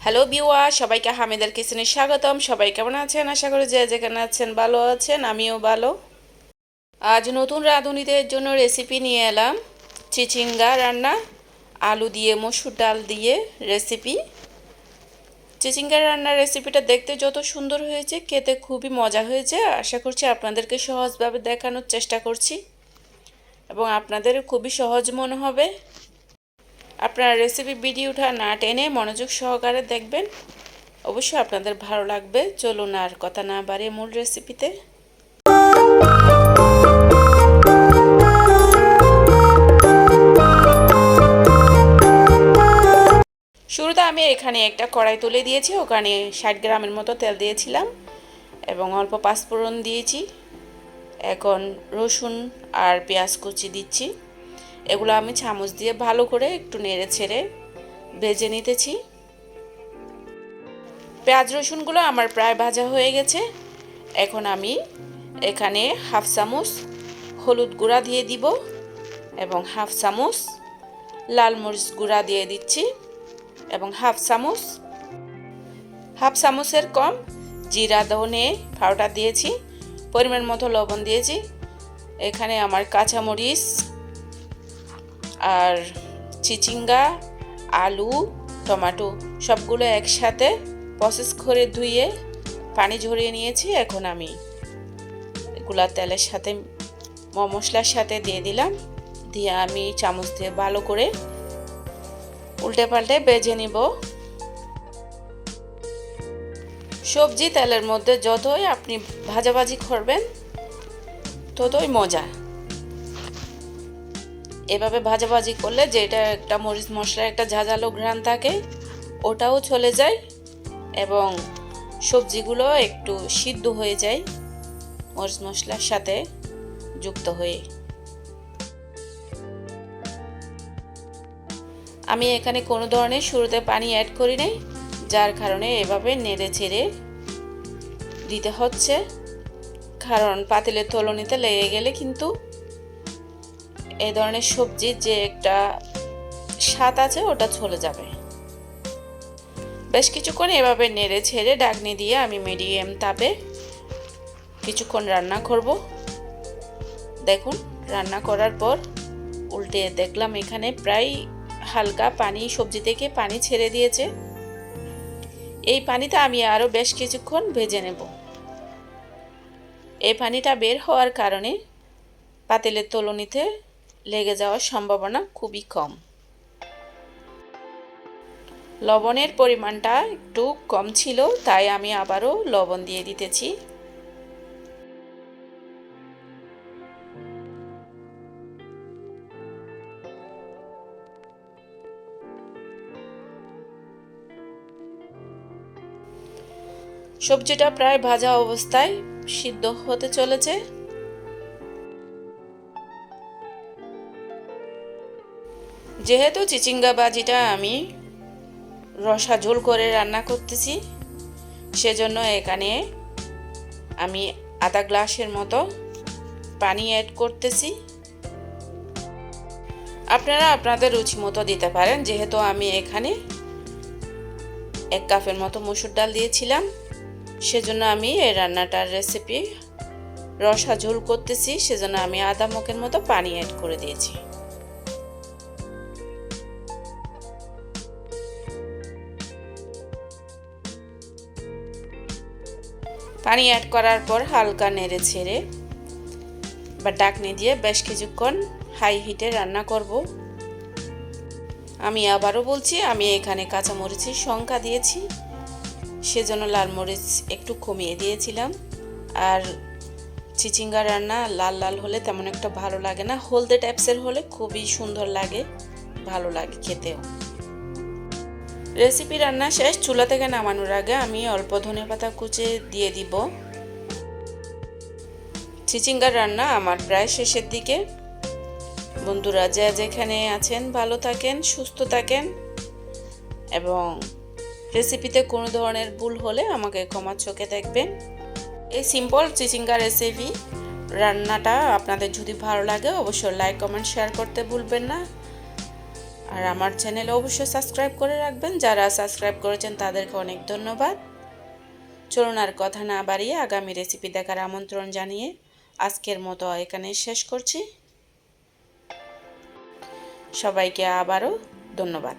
Hello viewer, সবাইকে হামিদার কিচেনে স্বাগতম। সবাই কেমন আছেন? আশা করি যে যেখানে আছেন ভালো আছেন, আমিও ভালো। আজ নতুন রাঁধুনিদের জন্য রেসিপি নিয়ে এলাম চিচিঙ্গা রান্না, আলু দিয়ে মসুর ডাল দিয়ে রেসিপি। চিচিঙ্গা রান্নার রেসিপিটা দেখতে যত সুন্দর হয়েছে, খেতে খুবই মজা হয়েছে। আশা করছি আপনাদেরকে সহজভাবে দেখানোর চেষ্টা করছি এবং আপনাদের খুবই সহজ মনে হবে। আপনারা রেসিপি ভিডিওটা না টেনে মনোযোগ সহকারে দেখবেন, অবশ্যই আপনাদের ভালো লাগবে। চলুন আর কথা না বাড়িয়ে মূল রেসিপিতে। শুরুতে আমি এখানে একটা কড়াই তুলে দিয়েছি, ওখানে 60 গ্রামের মতো তেল দিয়েছিলাম এবং অল্প পাঁচফোড়ন দিয়েছি। এখন রসুন আর পেঁয়াজ কুচি দিচ্ছি। এগুলো আমি চামচ দিয়ে ভালো করে একটু নেড়ে ছেড়ে ভেজে নিতেছি। পেঁয়াজ রসুনগুলো আমার প্রায় ভাজা হয়ে গেছে। এখন আমি এখানে হাফ চামচ হলুদ গুঁড়া দিয়ে দিব এবং হাফ চামচ লাল মরিচ গুঁড়া দিয়ে দিচ্ছি এবং হাফ চামচের কম জিরা ধনে পাউডার দিয়েছি। পরিমাণ মতো লবণ দিয়েছি। এখানে আমার কাঁচামরিচ আর চিচিঙ্গা, আলু, টমেটো সবগুলো একসাথে প্রসেস করে ধুয়ে পানি ঝরিয়ে নিয়েছি। এখন আমি এগুলা তেলের সাথে মশলার সাথে দিয়ে দিলাম। দিয়ে আমি চামচ দিয়ে ভালো করে উল্টে পাল্টে ভেজে নিব। সবজি তেলের মধ্যে যতই আপনি ভাজাভাজি করবেন ততই মজা। এভাবে ভাজাভাজি করলে যেটা একটা মরিচ মশলার একটা ঝাঁঝালো ঘ্রাণ থাকে ওটাও চলে যায় এবং সবজিগুলো একটু সিদ্ধ হয়ে যায় মরিচ মশলার সাথে যুক্ত হয়ে। আমি এখানে কোনো ধরনের শুরুতে পানি অ্যাড করি নাই, যার কারণে এভাবে নেড়ে চেড়ে দিতে হচ্ছে, কারণ পাতিলের তলনিতে লেগে গেলে কিন্তু এই ধরনের সবজির যে একটা স্বাদ আছে ওটা চলে যাবে। বেশ কিছুক্ষণ এভাবে নেড়ে ছেড়ে ঢাকনি দিয়ে আমি মিডিয়াম তাপে কিছুক্ষণ রান্না করব। দেখুন, রান্না করার পর উল্টে দেখলাম এখানে প্রায় হালকা পানি সবজি থেকে পানি ছেড়ে দিয়েছে। এই পানিতে আমি আরও বেশ কিছুক্ষণ ভেজে নেব। এই পানিটা বের হওয়ার কারণে পাতিলের তলনিতে লেগে যাওয়ার সম্ভাবনা খুবই কম। লবণের পরিমাণটা একটু কম ছিল, তাই আমি আবারও লবণ দিয়ে দিতেছি। সবজিটা প্রায় ভাজা অবস্থায় সিদ্ধ হতে চলেছে। যেহেতু চিচিঙ্গা ভাজিটা আমি রসা ঝোল করে রান্না করতেছি, সেজন্য এখানে আমি আধা গ্লাসের মতো পানি অ্যাড করতেছি। আপনারা আপনাদের রুচি মতো দিতে পারেন। যেহেতু আমি এখানে 1 কাপের মতো মসুর ডাল দিয়েছিলাম, সেজন্য আমি এই রান্নাটার রেসিপি রসা ঝোল করতেছি, সেজন্য আমি আধা মগের মতো পানি অ্যাড করে দিয়েছি। পানি অ্যাড করার পর হালকা নেড়ে ছেড়ে বা ঢাকনি দিয়ে বেশ কিছুক্ষণ হাই হিটে রান্না করব। আমি আবারও বলছি, আমি এখানে কাঁচামরিচের সংখ্যা দিয়েছি, সেজন্য লাল মরিচ একটু কমিয়ে দিয়েছিলাম। আর চিচিঙ্গা রান্না লাল লাল হলে তেমন একটা ভালো লাগে না, হলদে টাইপসের হলে খুবই সুন্দর লাগে, ভালো লাগে খেতেও। রেসিপি রান্না শেষ। চুলা থেকে নামানোর আগে আমি অল্প ধনেপাতা কুচি দিয়ে দিব। চিচিঙ্গার রান্না আমার প্রায় শেষের দিকে। বন্ধুরা যে যেখানে আছেন ভালো থাকেন, সুস্থ থাকেন এবং রেসিপিতে কোনো ধরনের ভুল হলে আমাকে ক্ষমার চোখে দেখবেন। এই সিম্পল চিচিঙ্গা রেসিপি রান্নাটা আপনাদের যদি ভালো লাগে অবশ্যই লাইক কমেন্ট শেয়ার করতে ভুলবেন না। আর আমার চ্যানেলে অবশ্যই সাবস্ক্রাইব করে রাখবেন। যারা সাবস্ক্রাইব করেছেন তাদেরকে অনেক ধন্যবাদ। চলুন আর কথা না বাড়িয়ে আগামী রেসিপি দেখার আমন্ত্রণ জানিয়ে আজকের মতো এখানে শেষ করছি। সবাইকে আবারও ধন্যবাদ।